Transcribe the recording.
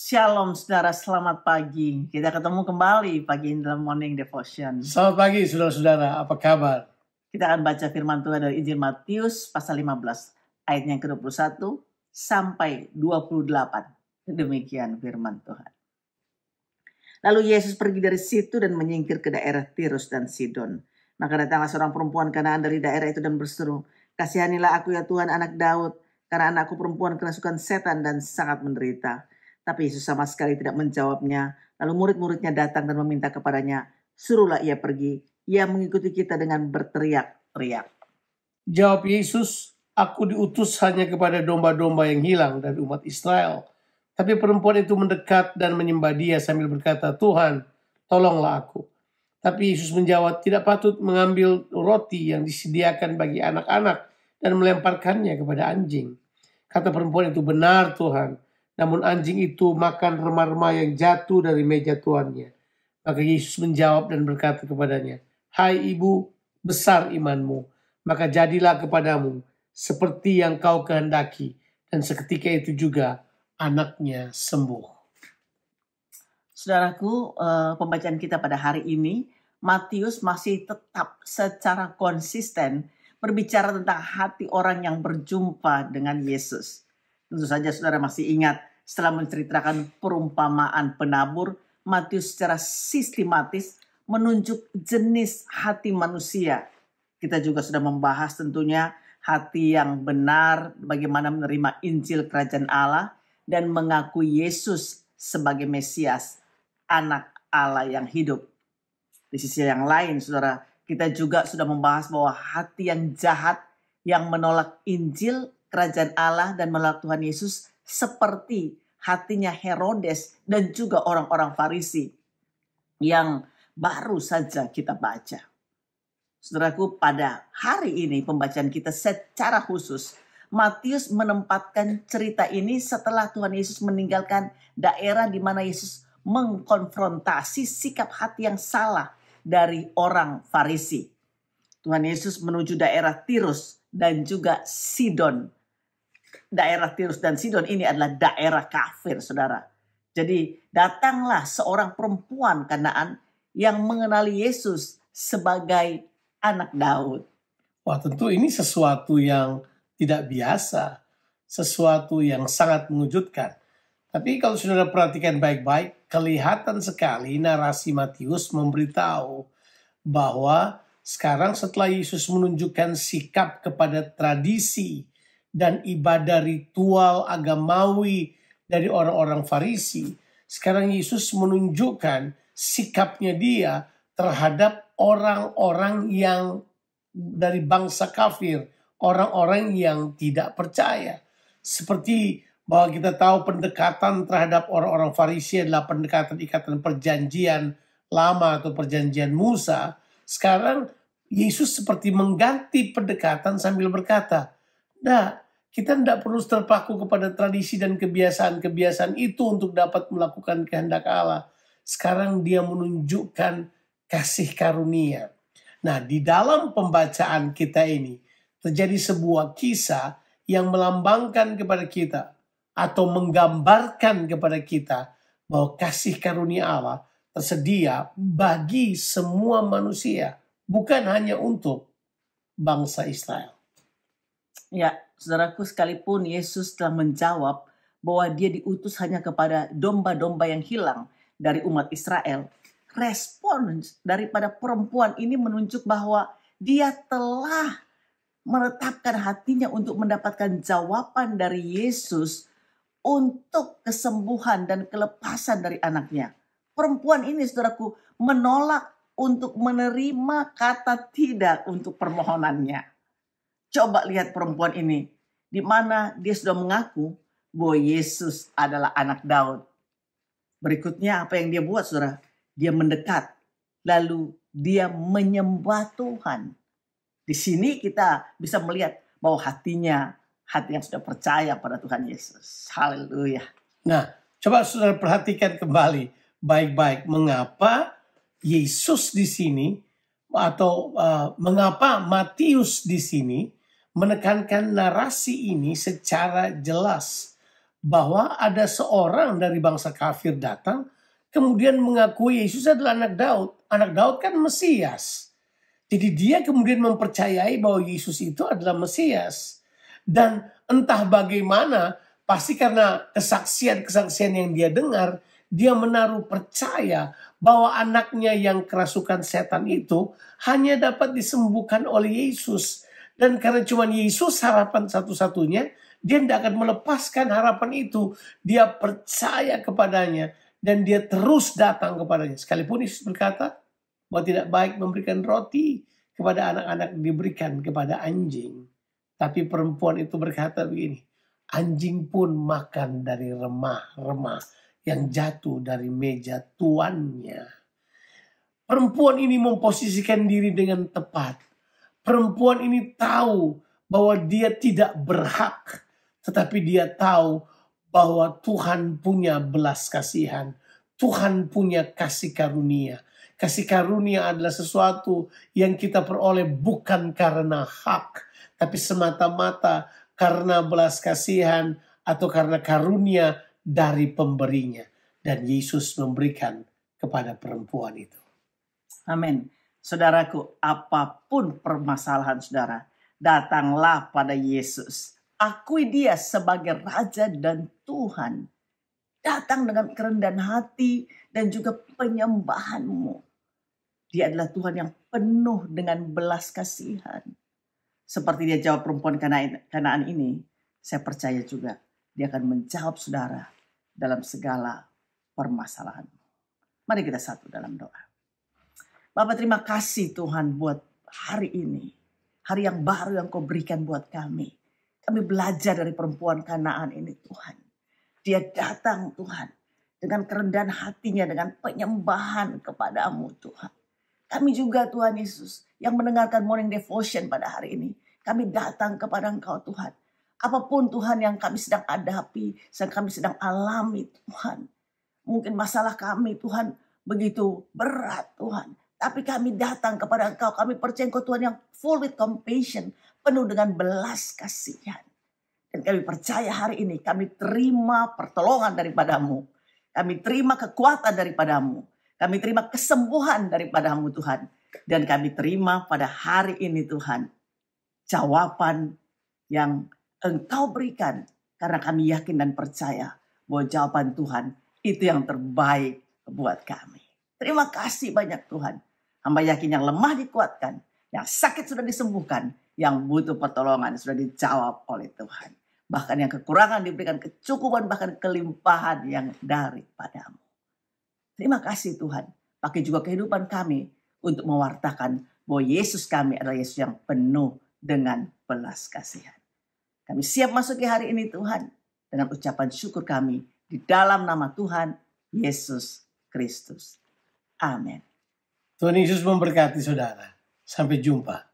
Shalom saudara, selamat pagi. Kita ketemu kembali pagi ini dalam Morning Devotion. Selamat pagi saudara-saudara, apa kabar? Kita akan baca firman Tuhan dari Injil Matius pasal 15 ayat yang ke-21 sampai 28. Demikian firman Tuhan. Lalu Yesus pergi dari situ dan menyingkir ke daerah Tirus dan Sidon. Maka datanglah seorang perempuan Kanaan dari daerah itu dan berseru, "Kasihanilah aku ya Tuhan, anak Daud, karena anakku perempuan kerasukan setan dan sangat menderita." Tapi Yesus sama sekali tidak menjawabnya. Lalu murid-muridnya datang dan meminta kepadanya, "Suruhlah ia pergi." Ia mengikuti kita dengan berteriak-teriak. Jawab Yesus, "Aku diutus hanya kepada domba-domba yang hilang dari umat Israel." Tapi perempuan itu mendekat dan menyembah Dia sambil berkata, "Tuhan, tolonglah aku." Tapi Yesus menjawab, "Tidak patut mengambil roti yang disediakan bagi anak-anak dan melemparkannya kepada anjing." Kata perempuan itu, "Benar Tuhan, namun anjing itu makan remah-remah yang jatuh dari meja tuannya." Maka Yesus menjawab dan berkata kepadanya, "Hai ibu, besar imanmu, maka jadilah kepadamu seperti yang kau kehendaki." Dan seketika itu juga anaknya sembuh. Saudaraku, pembacaan kita pada hari ini, Matius masih tetap secara konsisten berbicara tentang hati orang yang berjumpa dengan Yesus. Tentu saja saudara masih ingat, setelah menceritakan perumpamaan penabur, Matius secara sistematis menunjuk jenis hati manusia. Kita juga sudah membahas tentunya hati yang benar, bagaimana menerima Injil Kerajaan Allah dan mengakui Yesus sebagai Mesias, anak Allah yang hidup. Di sisi yang lain, saudara, kita juga sudah membahas bahwa hati yang jahat yang menolak Injil Kerajaan Allah dan menolak Tuhan Yesus seperti hatinya Herodes dan juga orang-orang Farisi yang baru saja kita baca. Saudaraku, pada hari ini pembacaan kita secara khusus, Matius menempatkan cerita ini setelah Tuhan Yesus meninggalkan daerah di mana Yesus mengkonfrontasi sikap hati yang salah dari orang Farisi. Tuhan Yesus menuju daerah Tirus dan juga Sidon. Daerah Tirus dan Sidon ini adalah daerah kafir, saudara. Jadi datanglah seorang perempuan Kanaan yang mengenali Yesus sebagai anak Daud. Wah, tentu ini sesuatu yang tidak biasa, sesuatu yang sangat mengejutkan. Tapi kalau saudara perhatikan baik-baik, kelihatan sekali narasi Matius memberitahu bahwa sekarang setelah Yesus menunjukkan sikap kepada tradisi dan ibadah ritual agamawi dari orang-orang Farisi, sekarang Yesus menunjukkan sikapnya Dia terhadap orang-orang yang dari bangsa kafir, orang-orang yang tidak percaya. Seperti bahwa kita tahu pendekatan terhadap orang-orang Farisi adalah pendekatan ikatan perjanjian lama atau perjanjian Musa. Sekarang Yesus seperti mengganti pendekatan sambil berkata, "Nah, kita tidak perlu terpaku kepada tradisi dan kebiasaan-kebiasaan itu untuk dapat melakukan kehendak Allah. Sekarang Dia menunjukkan kasih karunia." Nah, di dalam pembacaan kita ini terjadi sebuah kisah yang melambangkan kepada kita atau menggambarkan kepada kita bahwa kasih karunia Allah tersedia bagi semua manusia, bukan hanya untuk bangsa Israel. Ya, saudaraku, sekalipun Yesus telah menjawab bahwa Dia diutus hanya kepada domba-domba yang hilang dari umat Israel, respon daripada perempuan ini menunjuk bahwa dia telah menetapkan hatinya untuk mendapatkan jawaban dari Yesus untuk kesembuhan dan kelepasan dari anaknya. Perempuan ini, saudaraku, menolak untuk menerima kata tidak untuk permohonannya. Coba lihat perempuan ini, di mana dia sudah mengaku bahwa Yesus adalah anak Daud. Berikutnya apa yang dia buat, saudara? Dia mendekat, lalu dia menyembah Tuhan. Di sini kita bisa melihat bahwa hatinya hati yang sudah percaya pada Tuhan Yesus. Haleluya. Nah, coba saudara perhatikan kembali baik-baik mengapa Yesus di sini atau mengapa Matius di sini menekankan narasi ini secara jelas bahwa ada seorang dari bangsa kafir datang kemudian mengakui Yesus adalah anak Daud. Anak Daud kan Mesias. Jadi dia kemudian mempercayai bahwa Yesus itu adalah Mesias. Dan entah bagaimana, pasti karena kesaksian-kesaksian yang dia dengar, dia menaruh percaya bahwa anaknya yang kerasukan setan itu hanya dapat disembuhkan oleh Yesus. Dan karena cuma Yesus harapan satu-satunya, dia tidak akan melepaskan harapan itu. Dia percaya kepadanya dan dia terus datang kepadanya. Sekalipun Yesus berkata bahwa tidak baik memberikan roti kepada anak-anak, diberikan kepada anjing. Tapi perempuan itu berkata begini, anjing pun makan dari remah-remah yang jatuh dari meja tuannya. Perempuan ini memposisikan diri dengan tepat. Perempuan ini tahu bahwa dia tidak berhak, tetapi dia tahu bahwa Tuhan punya belas kasihan. Tuhan punya kasih karunia. Kasih karunia adalah sesuatu yang kita peroleh bukan karena hak, tapi semata-mata karena belas kasihan atau karena karunia dari pemberinya. Dan Yesus memberikan kepada perempuan itu. Amin. Saudaraku, apapun permasalahan saudara, datanglah pada Yesus. Akui dia sebagai Raja dan Tuhan. Datang dengan kerendahan hati dan juga penyembahanmu. Dia adalah Tuhan yang penuh dengan belas kasihan. Seperti dia jawab perempuan Kanaan ini, saya percaya juga dia akan menjawab saudara dalam segala permasalahan. Mari kita satu dalam doa. Bapak, terima kasih Tuhan buat hari ini. Hari yang baru yang kau berikan buat kami. Kami belajar dari perempuan Kanaan ini Tuhan. Dia datang Tuhan dengan kerendahan hatinya, dengan penyembahan kepadamu Tuhan. Kami juga Tuhan Yesus yang mendengarkan morning devotion pada hari ini. Kami datang kepada Engkau Tuhan. Apapun Tuhan yang kami sedang hadapi, yang kami sedang alami Tuhan. Mungkin masalah kami Tuhan begitu berat Tuhan. Tapi kami datang kepada Engkau. Kami percaya Engkau Tuhan yang full with compassion. Penuh dengan belas kasihan. Dan kami percaya hari ini kami terima pertolongan daripadamu. Kami terima kekuatan daripadamu. Kami terima kesembuhan daripadamu Tuhan. Dan kami terima pada hari ini Tuhan, jawaban yang Engkau berikan. Karena kami yakin dan percaya bahwa jawaban Tuhan itu yang terbaik buat kami. Terima kasih banyak Tuhan. Hamba yakin yang lemah dikuatkan, yang sakit sudah disembuhkan, yang butuh pertolongan sudah dijawab oleh Tuhan. Bahkan yang kekurangan diberikan kecukupan, bahkan kelimpahan yang daripadamu. Terima kasih Tuhan. Pakai juga kehidupan kami untuk mewartakan bahwa Yesus kami adalah Yesus yang penuh dengan belas kasihan. Kami siap masuk ke hari ini Tuhan dengan ucapan syukur kami di dalam nama Tuhan Yesus Kristus. Amin. Tuhan Yesus memberkati saudara. Sampai jumpa.